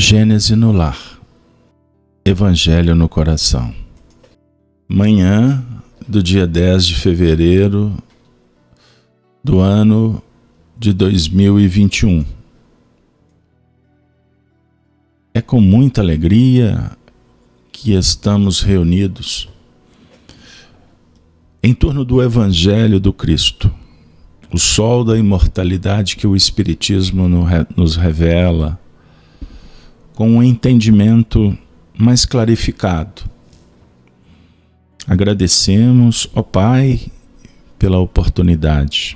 Gênese no lar, Evangelho no coração. Manhã do dia 10 de fevereiro do ano de 2021. É com muita alegria que estamos reunidos em torno do Evangelho do Cristo, o sol da imortalidade que o Espiritismo nos revela, com um entendimento mais clarificado. Agradecemos, ó Pai, pela oportunidade.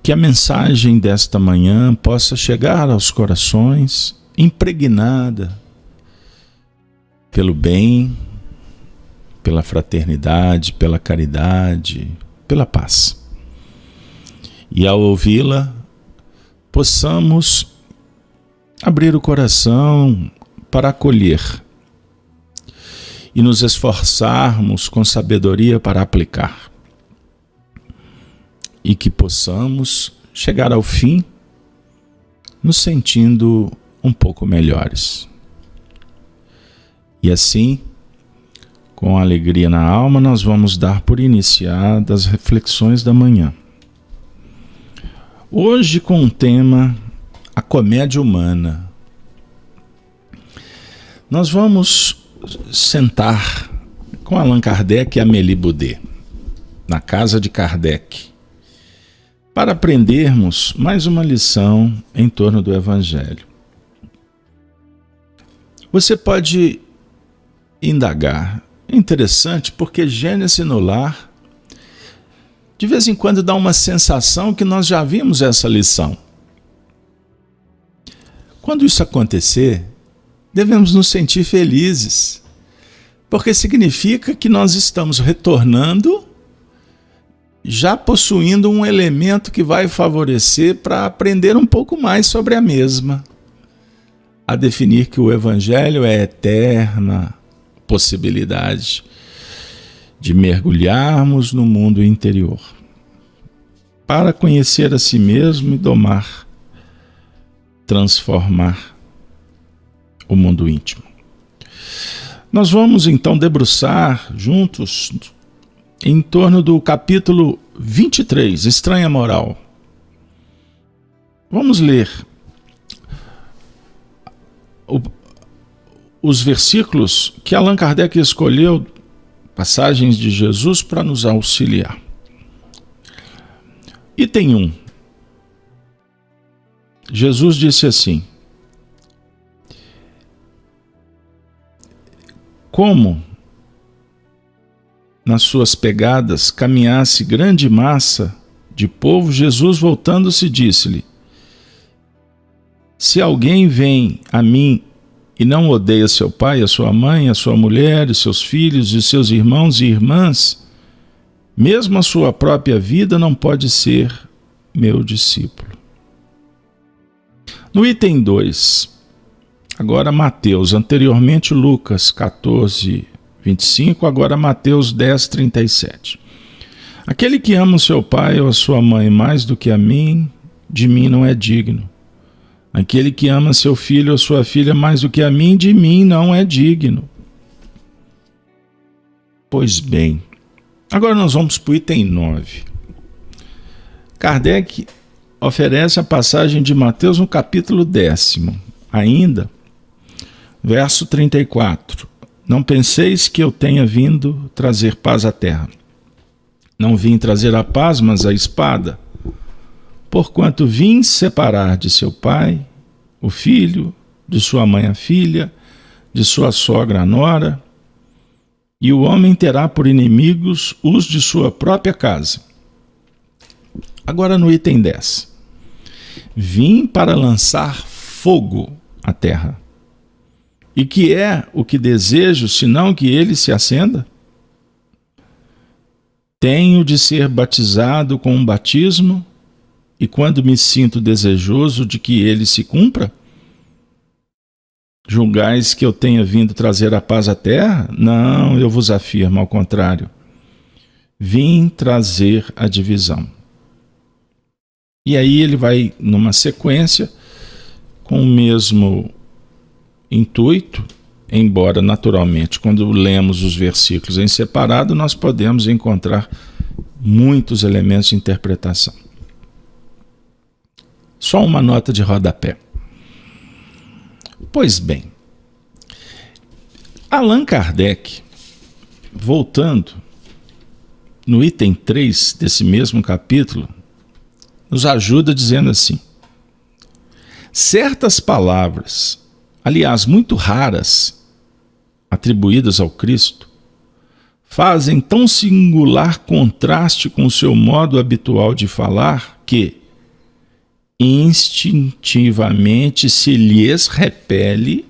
Que a mensagem desta manhã possa chegar aos corações impregnada pelo bem, pela fraternidade, pela caridade, pela paz. E ao ouvi-la, possamos abrir o coração para acolher e nos esforçarmos com sabedoria para aplicar. E que possamos chegar ao fim nos sentindo um pouco melhores. E assim, com alegria na alma, nós vamos dar por iniciadas as reflexões da manhã. Hoje com o tema a comédia humana. Nós vamos sentar com Allan Kardec e Amélie Boudet, na casa de Kardec, para aprendermos mais uma lição em torno do Evangelho. Você pode indagar. É interessante porque Gênese no lar, de vez em quando dá uma sensação que nós já vimos essa lição. Quando isso acontecer, devemos nos sentir felizes, porque significa que nós estamos retornando, já possuindo um elemento que vai favorecer para aprender um pouco mais sobre a mesma, a definir que o Evangelho é eterna possibilidade de mergulharmos no mundo interior, para conhecer a si mesmo e domar, transformar o mundo íntimo. Nós vamos então debruçar juntos em torno do capítulo 23, Estranha Moral. Vamos ler os versículos que Allan Kardec escolheu, passagens de Jesus, para nos auxiliar. Item 1. Jesus disse assim: como nas suas pegadas caminhasse grande massa de povo, Jesus, voltando-se, disse-lhe: se alguém vem a mim e não odeia seu pai, a sua mãe, a sua mulher, os seus filhos, e seus irmãos e irmãs, mesmo a sua própria vida, não pode ser meu discípulo. No item 2, agora Mateus, anteriormente Lucas 14, 25, agora Mateus 10, 37. Aquele que ama o seu pai ou a sua mãe mais do que a mim, de mim não é digno. Aquele que ama seu filho ou sua filha mais do que a mim, de mim não é digno. Pois bem, agora nós vamos para o item 9. Kardec oferece a passagem de Mateus no capítulo 10, ainda, verso 34. Não penseis que eu tenha vindo trazer paz à terra. Não vim trazer a paz, mas a espada. Porquanto vim separar de seu pai o filho, de sua mãe a filha, de sua sogra a nora, e o homem terá por inimigos os de sua própria casa. Agora no item 10. Vim para lançar fogo à terra. E que é o que desejo, senão que ele se acenda? Tenho de ser batizado com um batismo, e quando me sinto desejoso de que ele se cumpra? Julgais que eu tenha vindo trazer a paz à terra? Não, eu vos afirmo, ao contrário. Vim trazer a divisão. E aí ele vai, numa sequência, com o mesmo intuito, embora naturalmente, quando lemos os versículos em separado, nós podemos encontrar muitos elementos de interpretação. Só uma nota de rodapé. Pois bem, Allan Kardec, voltando no item 3 desse mesmo capítulo, nos ajuda dizendo assim: certas palavras, aliás, muito raras, atribuídas ao Cristo, fazem tão singular contraste com o seu modo habitual de falar que instintivamente se lhes repele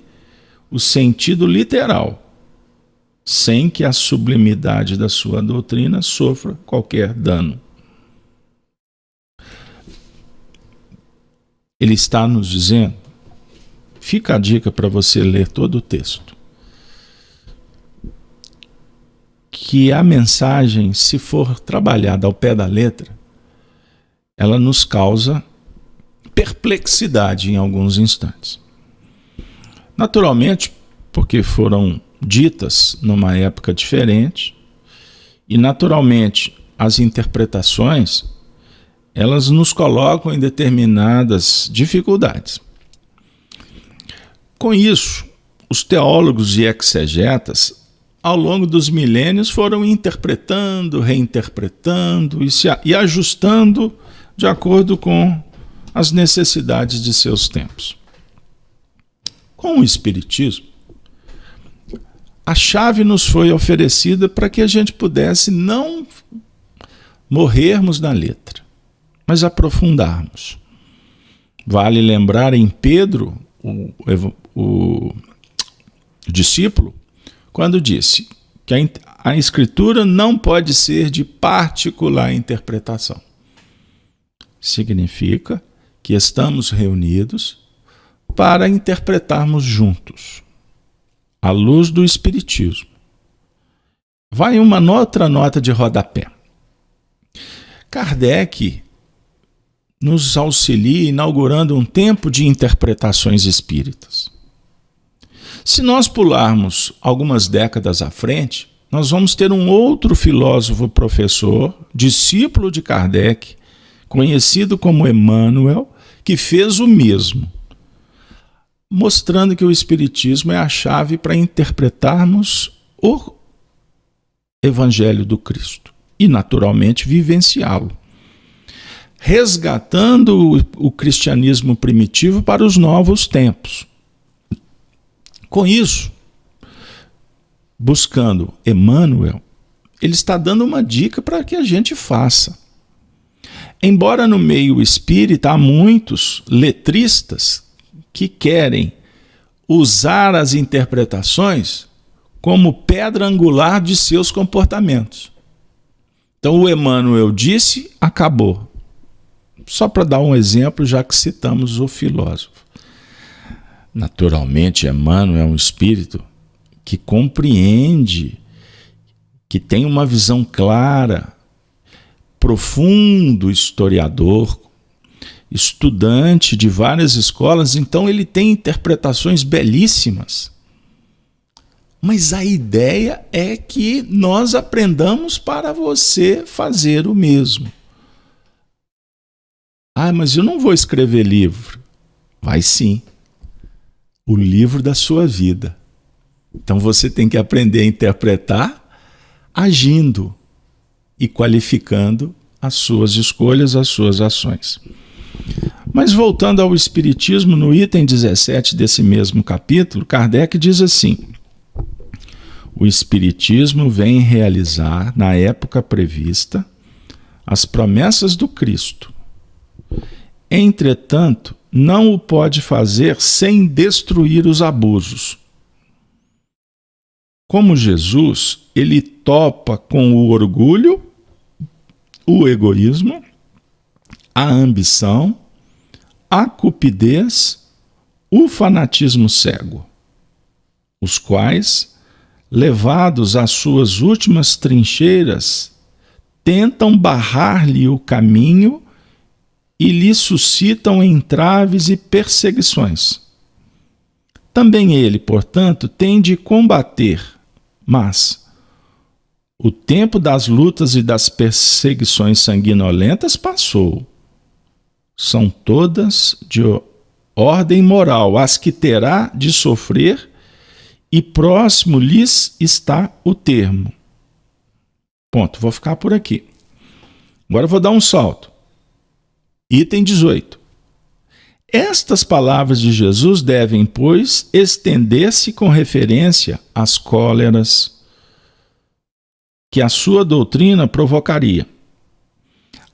o sentido literal, sem que a sublimidade da sua doutrina sofra qualquer dano. Ele está nos dizendo, fica a dica para você ler todo o texto, que a mensagem, se for trabalhada ao pé da letra, ela nos causa perplexidade em alguns instantes. Naturalmente, porque foram ditas numa época diferente, e naturalmente as interpretações, elas nos colocam em determinadas dificuldades. Com isso, os teólogos e exegetas, ao longo dos milênios, foram interpretando, reinterpretando e ajustando de acordo com as necessidades de seus tempos. Com o Espiritismo, a chave nos foi oferecida para que a gente pudesse não morrermos na letra, mas aprofundarmos. Vale lembrar em Pedro, o discípulo, quando disse que a Escritura não pode ser de particular interpretação. Significa que estamos reunidos para interpretarmos juntos, à luz do Espiritismo. Vai uma outra nota de rodapé. Kardec nos auxilia inaugurando um tempo de interpretações espíritas. Se nós pularmos algumas décadas à frente, nós vamos ter um outro filósofo professor, discípulo de Kardec, conhecido como Emmanuel, que fez o mesmo, mostrando que o Espiritismo é a chave para interpretarmos o Evangelho do Cristo e, naturalmente, vivenciá-lo, resgatando o cristianismo primitivo para os novos tempos. Com isso, buscando Emmanuel, ele está dando uma dica para que a gente faça. Embora no meio espírita há muitos letristas que querem usar as interpretações como pedra angular de seus comportamentos. Então o Emmanuel disse, acabou. Só para dar um exemplo, já que citamos o filósofo. Naturalmente, Emmanuel é um espírito que compreende, que tem uma visão clara, profundo historiador, estudante de várias escolas, então ele tem interpretações belíssimas. Mas a ideia é que nós aprendamos para você fazer o mesmo. Ah, mas eu não vou escrever livro. Vai sim. O livro da sua vida. Então você tem que aprender a interpretar agindo e qualificando as suas escolhas, as suas ações. Mas voltando ao Espiritismo, no item 17 desse mesmo capítulo, Kardec diz assim: o Espiritismo vem realizar, na época prevista, as promessas do Cristo. Entretanto, não o pode fazer sem destruir os abusos. Como Jesus, ele topa com o orgulho, o egoísmo, a ambição, a cupidez, o fanatismo cego, os quais, levados às suas últimas trincheiras, tentam barrar-lhe o caminho e lhe suscitam entraves e perseguições. Também ele, portanto, tem de combater, mas o tempo das lutas e das perseguições sanguinolentas passou. São todas de ordem moral, as que terá de sofrer, e próximo lhes está o termo. Ponto, vou ficar por aqui. Agora eu vou dar um salto. Item 18. Estas palavras de Jesus devem, pois, estender-se com referência às cóleras que a sua doutrina provocaria,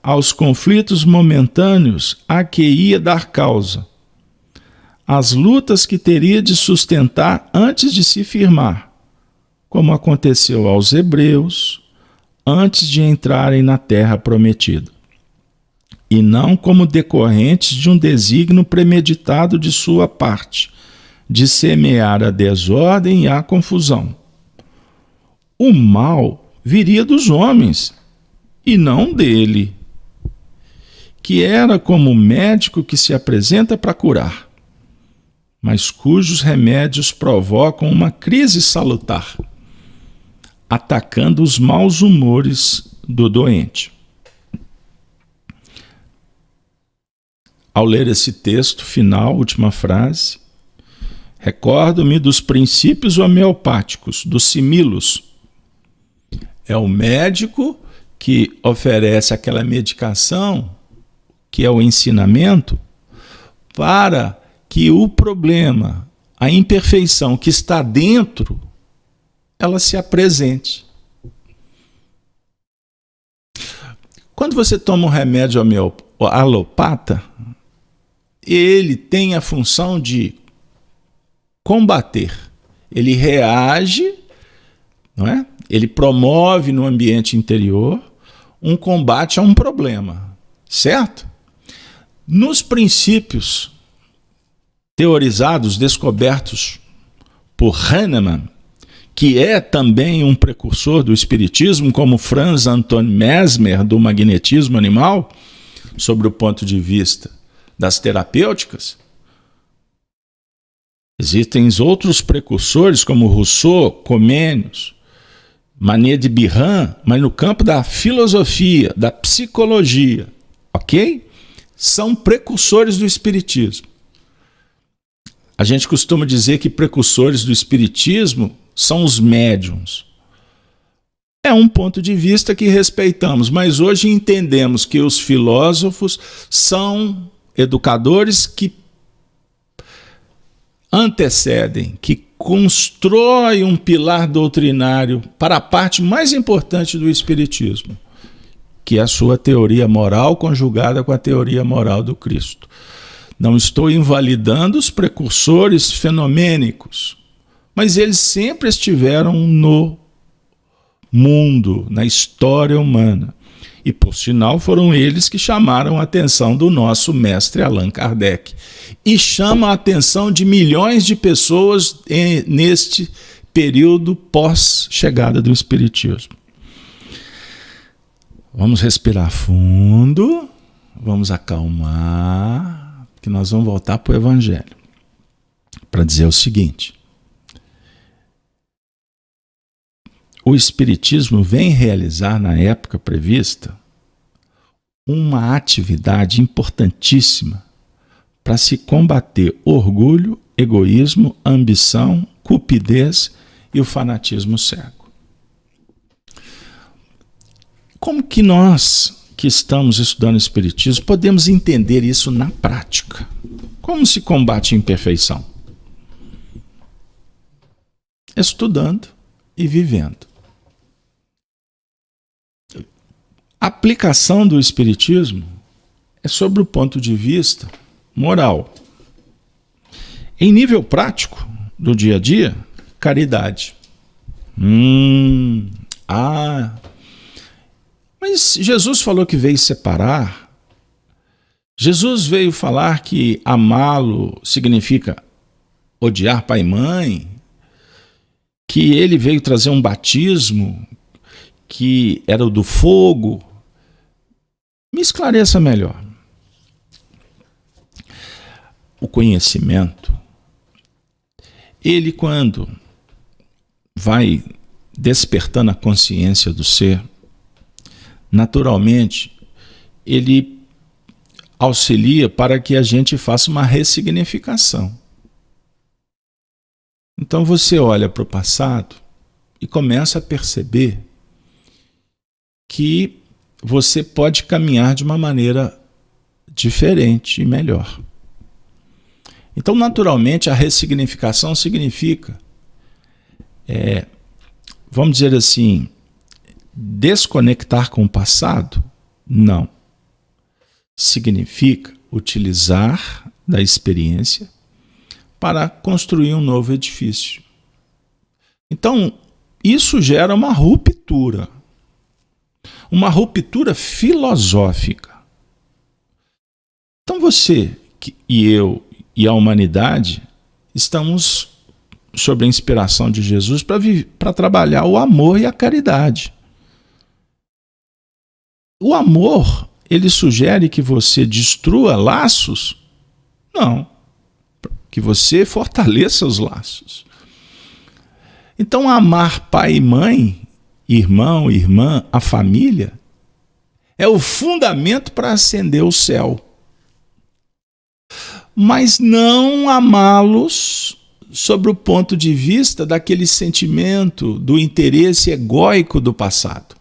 aos conflitos momentâneos a que ia dar causa, às lutas que teria de sustentar antes de se firmar, como aconteceu aos hebreus antes de entrarem na terra prometida, e não como decorrentes de um desígnio premeditado de sua parte, de semear a desordem e a confusão. O mal viria dos homens, e não dele, que era como o médico que se apresenta para curar, mas cujos remédios provocam uma crise salutar, atacando os maus humores do doente. Ao ler esse texto final, última frase, recordo-me dos princípios homeopáticos, dos similos. É o médico que oferece aquela medicação, que é o ensinamento, para que o problema, a imperfeição que está dentro, ela se apresente. Quando você toma um remédio alopata, ele tem a função de combater. Ele reage, não é? Ele promove no ambiente interior um combate a um problema, certo? Nos princípios teorizados, descobertos por Hahnemann, que é também um precursor do espiritismo, como Franz Anton Mesmer, do magnetismo animal, sobre o ponto de vista das terapêuticas, existem outros precursores, como Rousseau, Comênios, Manet de Biran, mas no campo da filosofia, da psicologia, ok? São precursores do espiritismo. A gente costuma dizer que precursores do espiritismo são os médiuns. É um ponto de vista que respeitamos, mas hoje entendemos que os filósofos são educadores que antecedem, que constroem um pilar doutrinário para a parte mais importante do espiritismo, que é a sua teoria moral conjugada com a teoria moral do Cristo. Não estou invalidando os precursores fenomênicos, mas eles sempre estiveram no mundo, na história humana. E, por sinal, foram eles que chamaram a atenção do nosso mestre Allan Kardec. E chamam a atenção de milhões de pessoas neste período pós-chegada do Espiritismo. Vamos respirar fundo, vamos acalmar, que nós vamos voltar para o Evangelho, para dizer o seguinte: o Espiritismo vem realizar na época prevista uma atividade importantíssima para se combater orgulho, egoísmo, ambição, cupidez e o fanatismo cego. Como que nós, que estamos estudando Espiritismo, podemos entender isso na prática? Como se combate a imperfeição? Estudando e vivendo. A aplicação do Espiritismo é sobre o ponto de vista moral. Em nível prático, do dia a dia, caridade. Mas Jesus falou que veio separar. Jesus veio falar que amá-lo significa odiar pai e mãe, que ele veio trazer um batismo que era o do fogo. Me esclareça melhor. o conhecimento, ele, quando vai despertando a consciência do ser, naturalmente, ele auxilia para que a gente faça uma ressignificação. Então você olha para o passado e começa a perceber que você pode caminhar de uma maneira diferente e melhor. Então, naturalmente, a ressignificação significa, vamos dizer assim, desconectar com o passado? Não. Significa utilizar da experiência para construir um novo edifício. Então, isso gera uma ruptura filosófica. Então você e eu e a humanidade estamos sob a inspiração de Jesus para trabalhar o amor e a caridade. O amor, ele sugere que você destrua laços? Não. Que você fortaleça os laços. Então, amar pai e mãe, irmão, irmã, a família, é o fundamento para ascender o céu. Mas não amá-los sobre o ponto de vista daquele sentimento do interesse egóico do passado,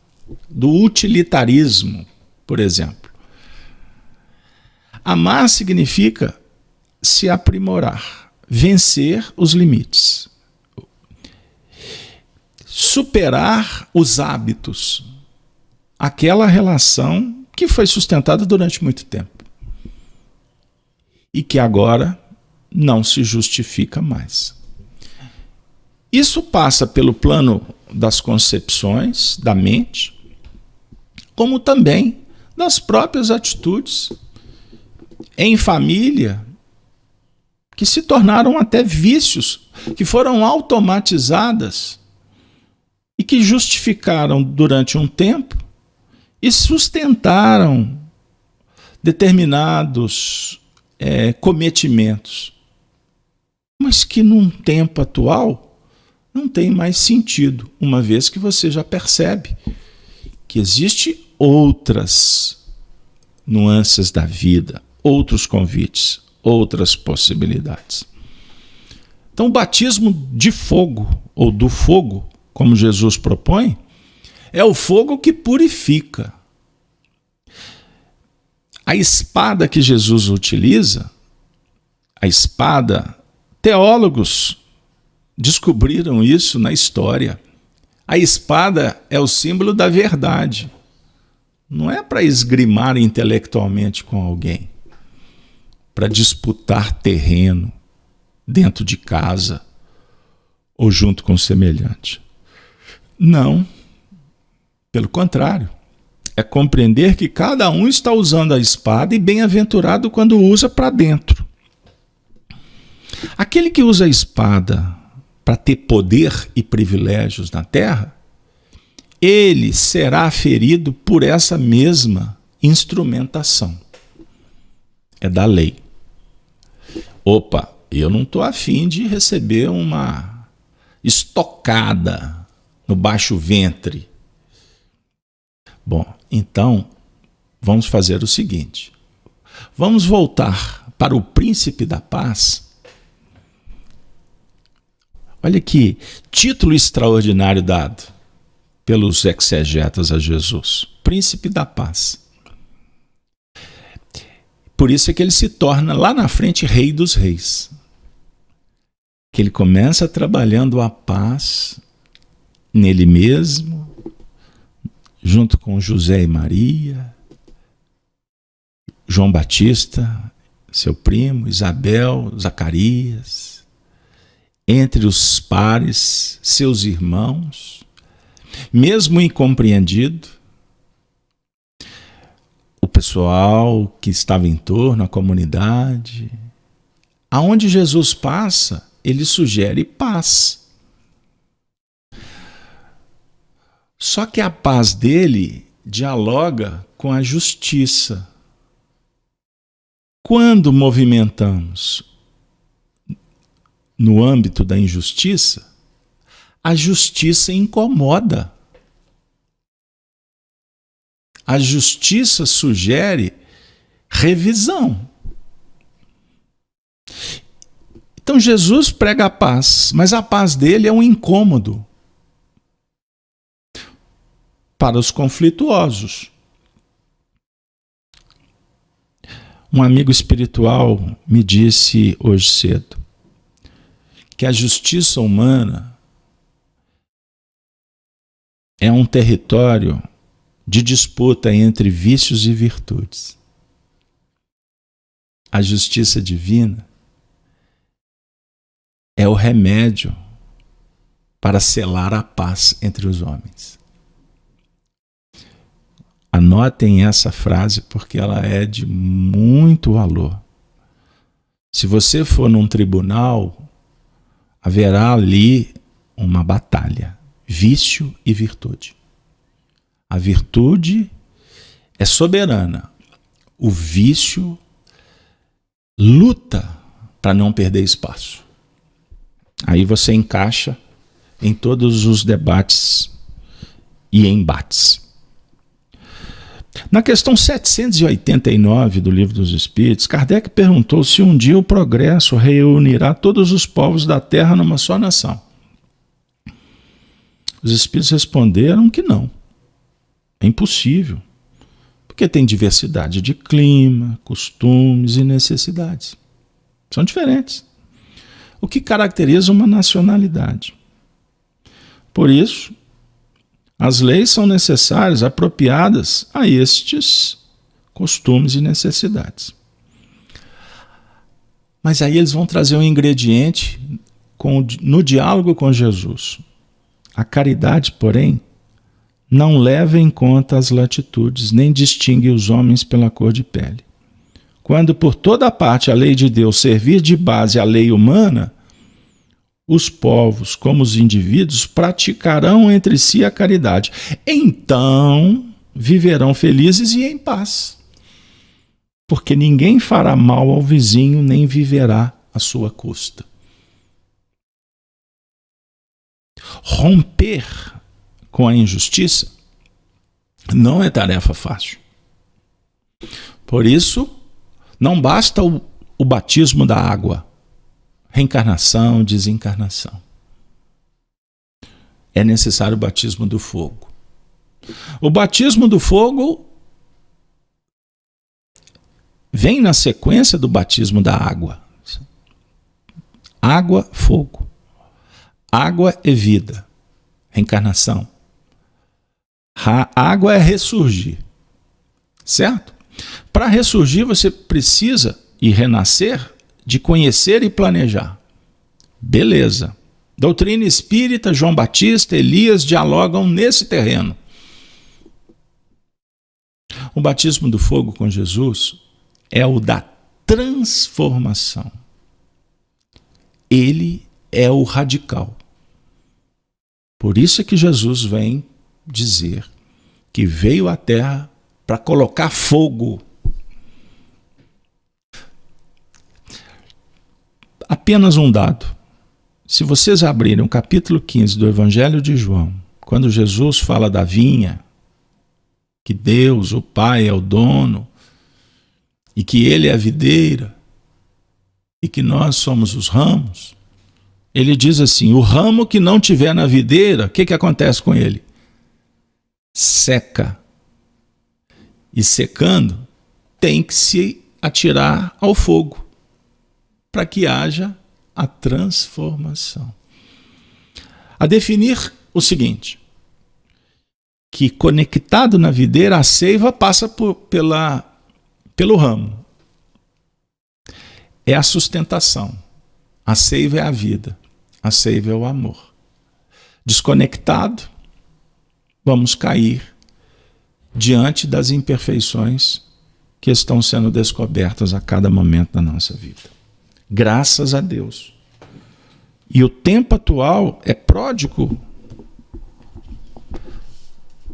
do utilitarismo, por exemplo. Amar significa se aprimorar, vencer os limites, superar os hábitos, aquela relação que foi sustentada durante muito tempo e que agora não se justifica mais. Isso passa pelo plano das concepções, da mente, como também das próprias atitudes em família, que se tornaram até vícios, que foram automatizadas e que justificaram durante um tempo e sustentaram determinados cometimentos, mas que num tempo atual não tem mais sentido, uma vez que você já percebe que existem outras nuances da vida, outros convites, outras possibilidades. Então, o batismo de fogo, ou do fogo, como Jesus propõe, é o fogo que purifica. A espada que Jesus utiliza, a espada, teólogos descobriram isso na história. A espada é o símbolo da verdade. Não é para esgrimar intelectualmente com alguém, para disputar terreno dentro de casa ou junto com o semelhante. Não. Pelo contrário, é compreender que cada um está usando a espada e bem-aventurado quando usa para dentro. Aquele que usa a espada para ter poder e privilégios na terra, ele será ferido por essa mesma instrumentação. É da lei. Opa, eu não estou afim de receber uma estocada no baixo ventre. Bom, então, vamos fazer o seguinte. Vamos voltar para o príncipe da paz. Olha que título extraordinário dado pelos exegetas a Jesus. Príncipe da paz. Por isso é que ele se torna lá na frente rei dos reis. Que ele começa trabalhando a paz nele mesmo, junto com José e Maria, João Batista, seu primo, Isabel, Zacarias, entre os pares, seus irmãos, mesmo incompreendido, o pessoal que estava em torno, a comunidade. Aonde Jesus passa, ele sugere paz. Só que a paz dele dialoga com a justiça. Quando movimentamos no âmbito da injustiça, a justiça incomoda. A justiça sugere revisão. Então Jesus prega a paz, mas a paz dele é um incômodo para os conflituosos. Um amigo espiritual me disse hoje cedo que a justiça humana é um território de disputa entre vícios e virtudes. A justiça divina é o remédio para selar a paz entre os homens. Anotem essa frase porque ela é de muito valor. Se você for num tribunal, haverá ali uma batalha, vício e virtude. A virtude é soberana. O vício luta para não perder espaço. Aí você encaixa em todos os debates e embates. Na questão 789 do Livro dos Espíritos, Kardec perguntou se um dia o progresso reunirá todos os povos da Terra numa só nação. Os Espíritos responderam que não. É impossível, porque tem diversidade de clima, costumes e necessidades. São diferentes. O que caracteriza uma nacionalidade. Por isso, as leis são necessárias, apropriadas a estes costumes e necessidades. Mas aí eles vão trazer um ingrediente no diálogo com Jesus. A caridade, porém, não leva em conta as latitudes, nem distingue os homens pela cor de pele. Quando por toda parte a lei de Deus servir de base à lei humana, os povos, como os indivíduos, praticarão entre si a caridade. Então viverão felizes e em paz. Porque ninguém fará mal ao vizinho, nem viverá à sua custa. Romper com a injustiça não é tarefa fácil. Por isso, não basta o batismo da água. Reencarnação, desencarnação. É necessário o batismo do fogo. O batismo do fogo vem na sequência do batismo da água. Água, fogo. Água é vida. Reencarnação. A água é ressurgir. Certo? Para ressurgir, você precisa e renascer de conhecer e planejar. Beleza. Doutrina espírita, João Batista, Elias dialogam nesse terreno. O batismo do fogo com Jesus é o da transformação. Ele é o radical. Por isso é que Jesus vem dizer que veio à Terra para colocar fogo. Apenas um dado. Se vocês abrirem o capítulo 15 do Evangelho de João, quando Jesus fala da vinha, que Deus, o Pai, é o dono, e que Ele é a videira, e que nós somos os ramos, ele diz assim, o ramo que não tiver na videira, o que acontece com ele? Seca. E secando, tem que se atirar ao fogo, para que haja a transformação. A definir o seguinte, que conectado na videira, a seiva passa pelo ramo. É a sustentação. A seiva é a vida. A seiva é o amor. Desconectado, vamos cair diante das imperfeições que estão sendo descobertas a cada momento da nossa vida. Graças a Deus. E o tempo atual é pródigo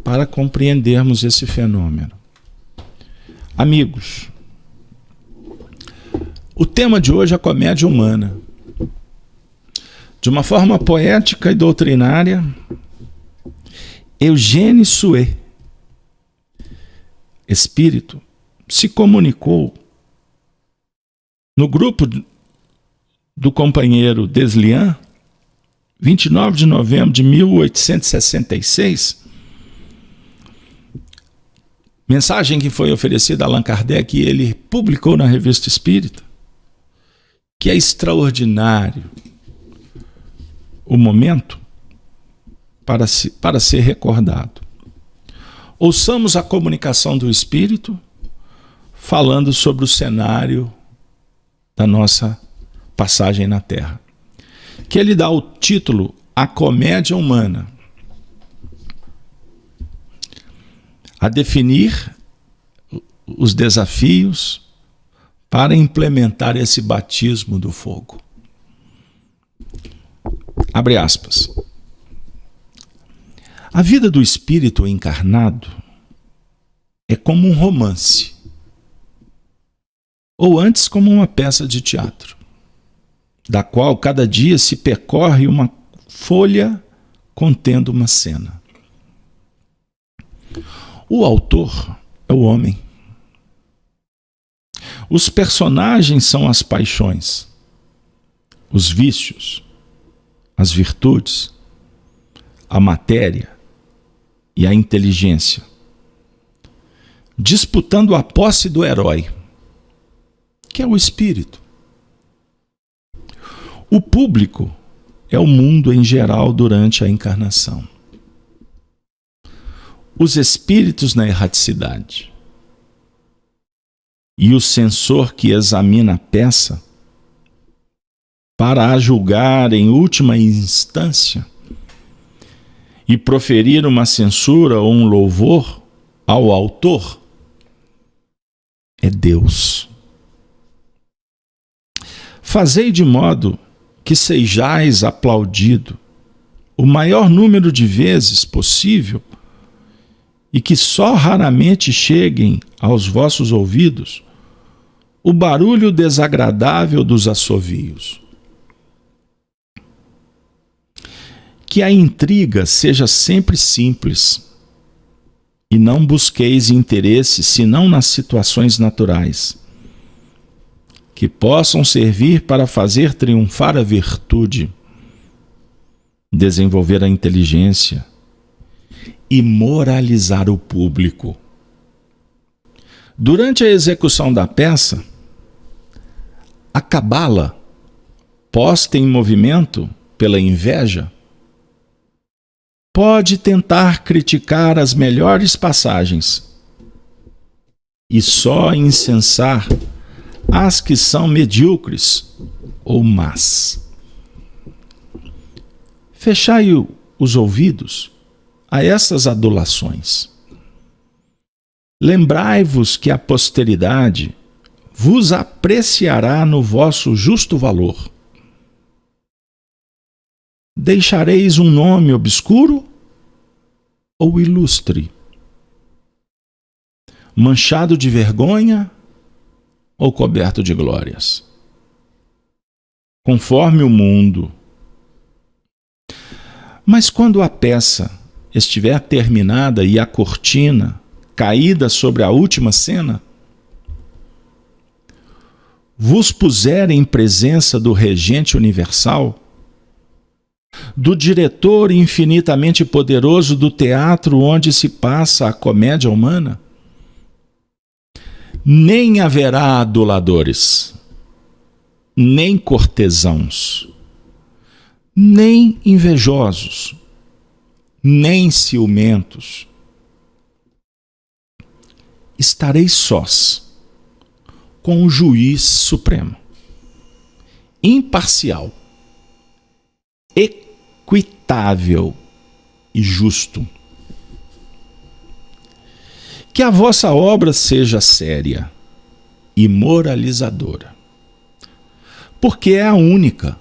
para compreendermos esse fenômeno. Amigos, o tema de hoje é a comédia humana. De uma forma poética e doutrinária, Eugène Sue, espírito, se comunicou no grupo do companheiro Deslian, 29 de novembro de 1866, mensagem que foi oferecida a Allan Kardec e ele publicou na Revista Espírita, que é extraordinário o momento para ser recordado. Ouçamos a comunicação do Espírito falando sobre o cenário da nossa passagem na Terra, que ele dá o título A Comédia Humana, a definir os desafios para implementar esse batismo do fogo. Abre aspas. A vida do espírito encarnado é como um romance, ou antes como uma peça de teatro, da qual cada dia se percorre uma folha contendo uma cena. O autor é o homem. Os personagens são as paixões, os vícios, as virtudes, a matéria e a inteligência, disputando a posse do herói, que é o espírito. O público é o mundo em geral durante a encarnação. Os espíritos na erraticidade. E o censor que examina a peça para a julgar em última instância e proferir uma censura ou um louvor ao autor é Deus. Fazei de modo que sejais aplaudido o maior número de vezes possível e que só raramente cheguem aos vossos ouvidos o barulho desagradável dos assovios. Que a intriga seja sempre simples e não busqueis interesse senão nas situações naturais, que possam servir para fazer triunfar a virtude, desenvolver a inteligência e moralizar o público. Durante a execução da peça, a cabala, posta em movimento pela inveja, pode tentar criticar as melhores passagens e só incensar as que são medíocres ou más. Fechai os ouvidos a essas adulações. Lembrai-vos que a posteridade vos apreciará no vosso justo valor. Deixareis um nome obscuro ou ilustre? Manchado de vergonha ou coberto de glórias? Conforme o mundo. Mas quando a peça estiver terminada e a cortina caída sobre a última cena, vos puser em presença do Regente Universal, do diretor infinitamente poderoso do teatro onde se passa a comédia humana, nem haverá aduladores, nem cortesãos, nem invejosos, nem ciumentos. Estareis sós, com o juiz supremo, imparcial, equitável e justo. Que a vossa obra seja séria e moralizadora, porque é a única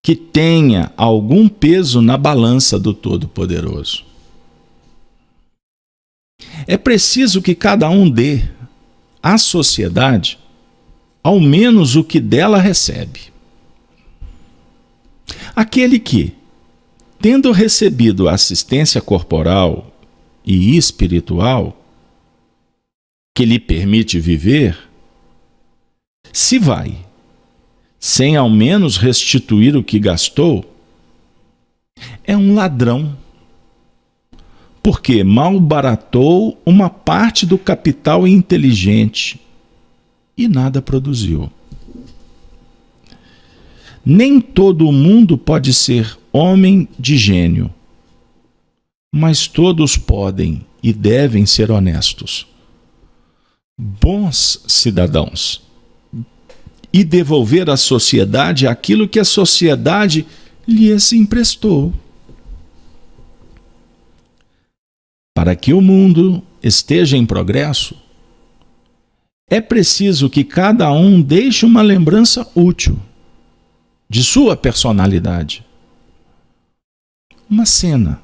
que tenha algum peso na balança do Todo-Poderoso. É preciso que cada um dê à sociedade ao menos o que dela recebe. Aquele que, tendo recebido assistência corporal e espiritual, que lhe permite viver, se vai, sem ao menos restituir o que gastou, é um ladrão, porque malbaratou uma parte do capital inteligente e nada produziu. Nem todo mundo pode ser homem de gênio, mas todos podem e devem ser honestos, bons cidadãos, e devolver à sociedade aquilo que a sociedade lhes emprestou. Para que o mundo esteja em progresso, é preciso que cada um deixe uma lembrança útil de sua personalidade. Uma cena.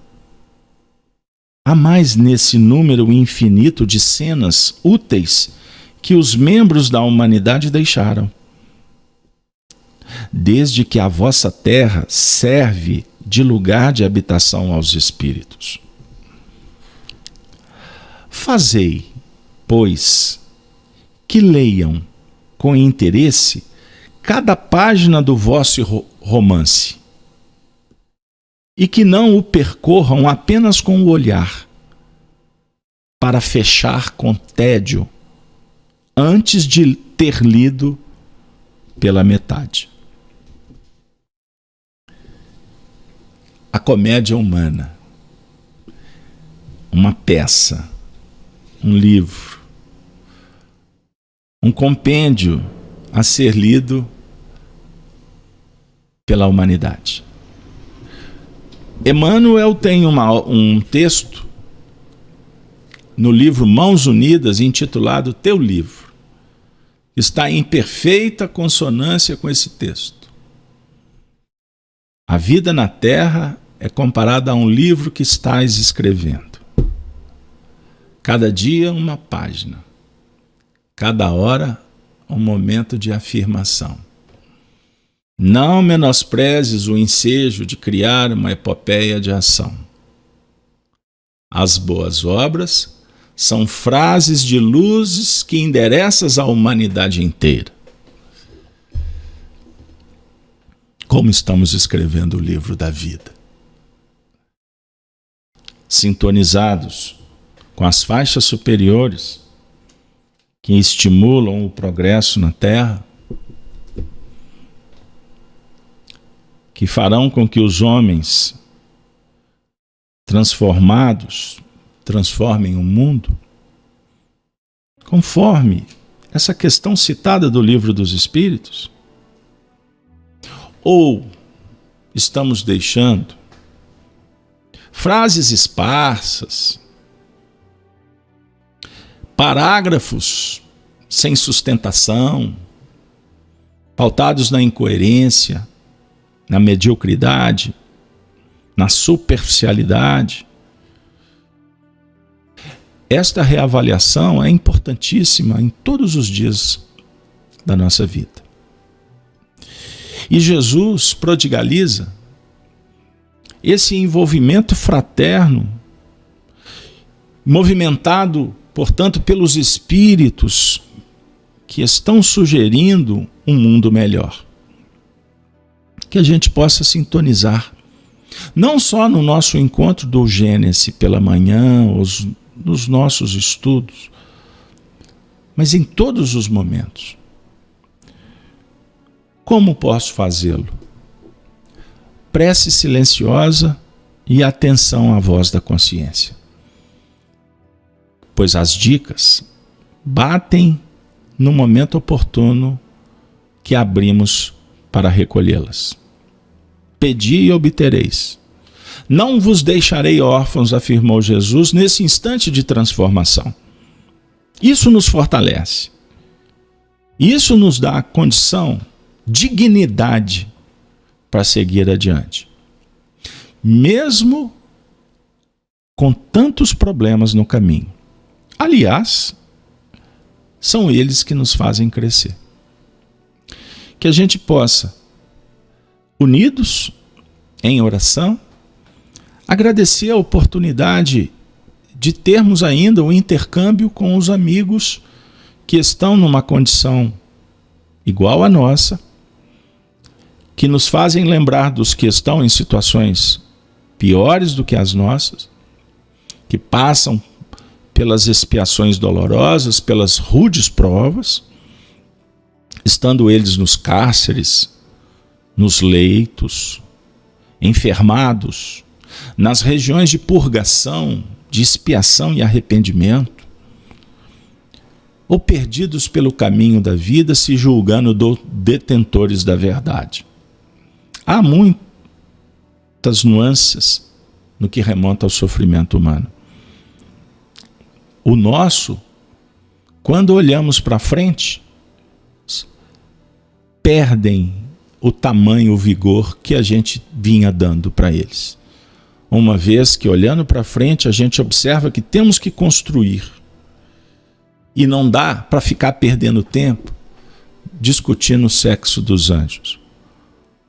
Há mais nesse número infinito de cenas úteis que os membros da humanidade deixaram. Desde que a vossa terra serve de lugar de habitação aos espíritos. Fazei, pois, que leiam com interesse cada página do vosso romance e que não o percorram apenas com o olhar, para fechar com tédio antes de ter lido pela metade. A comédia humana, uma peça, um livro, um compêndio a ser lido pela humanidade. Emmanuel tem um texto no livro Mãos Unidas, intitulado Teu Livro. Está em perfeita consonância com esse texto. A vida na Terra é comparada a um livro que estás escrevendo. Cada dia uma página, cada hora um momento de afirmação. Não menosprezes o ensejo de criar uma epopeia de ação. As boas obras são frases de luzes que endereças à humanidade inteira. Como estamos escrevendo o livro da vida? Sintonizados com as faixas superiores que estimulam o progresso na Terra, que farão com que os homens transformados transformem o mundo, conforme essa questão citada do Livro dos Espíritos? Ou estamos deixando frases esparsas, parágrafos sem sustentação, pautados na incoerência, na mediocridade, na superficialidade? Esta reavaliação é importantíssima em todos os dias da nossa vida. E Jesus prodigaliza esse envolvimento fraterno, movimentado, portanto, pelos espíritos que estão sugerindo um mundo melhor. Que a gente possa sintonizar, não só no nosso encontro do Gênesis pela manhã, nos nossos estudos, mas em todos os momentos. Como posso fazê-lo? Prece silenciosa e atenção à voz da consciência. Pois as dicas batem no momento oportuno que abrimos para recolhê-las. Pedi e obtereis. Não vos deixarei órfãos, afirmou Jesus nesse instante de transformação. Isso nos fortalece. Isso nos dá condição, dignidade para seguir adiante. Mesmo com tantos problemas no caminho. Aliás, são eles que nos fazem crescer. Que a gente possa, unidos, em oração, agradecer a oportunidade de termos ainda um intercâmbio com os amigos que estão numa condição igual à nossa, que nos fazem lembrar dos que estão em situações piores do que as nossas, que passam pelas expiações dolorosas, pelas rudes provas, estando eles nos cárceres, nos leitos, enfermados, nas regiões de purgação, de expiação e arrependimento, ou perdidos pelo caminho da vida, se julgando detentores da verdade. Há muitas nuances no que remonta ao sofrimento humano. O nosso, quando olhamos para frente, perdem o tamanho, o vigor que a gente vinha dando para eles. Uma vez que, olhando para frente, a gente observa que temos que construir. E não dá para ficar perdendo tempo discutindo o sexo dos anjos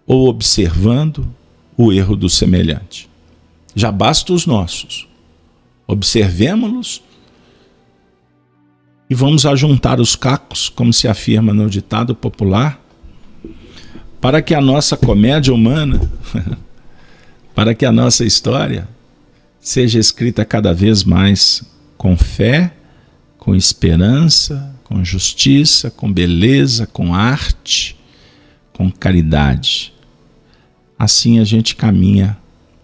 ou observando o erro do semelhante. Já basta os nossos. Observemo-los e vamos ajuntar os cacos, como se afirma no ditado popular, para que a nossa comédia humana, para que a nossa história seja escrita cada vez mais com fé, com esperança, com justiça, com beleza, com arte, com caridade. Assim a gente caminha,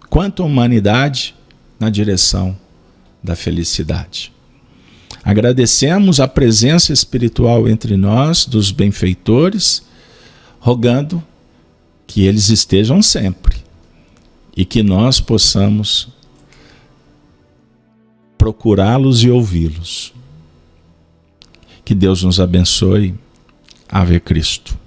quanto a humanidade, na direção da felicidade. Agradecemos a presença espiritual entre nós, dos benfeitores, rogando que eles estejam sempre e que nós possamos procurá-los e ouvi-los. Que Deus nos abençoe. Ave Cristo.